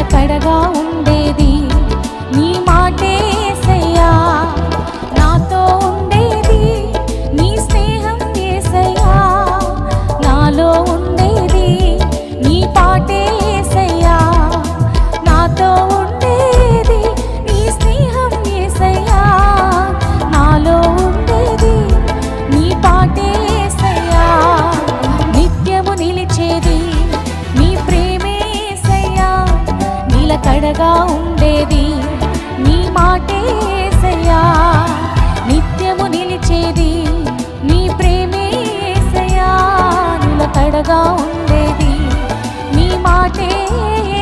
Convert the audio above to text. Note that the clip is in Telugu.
నిలకడగా ఉండేది నీ మాటే యేసయ్యా. నాతో ఉండేది నీ స్నేహం యేసయ్యా. నాలో ఉండేది నీ పాటే యేసయ్యా. నాతో ఉండేది నీ స్నేహం యేసయ్యా. నాలో ఉండేది నీ పాటే యేసయ్యా. నిత్యము నిలిచేది నీ ప్రేమే యేసయ్యా. నిలకడగా ఉండేది నీ మాటే యేసయ్యా. నిత్యము నిలిచేది నీ ప్రేమే యేసయ్యా. నిలకడగా ఉండేది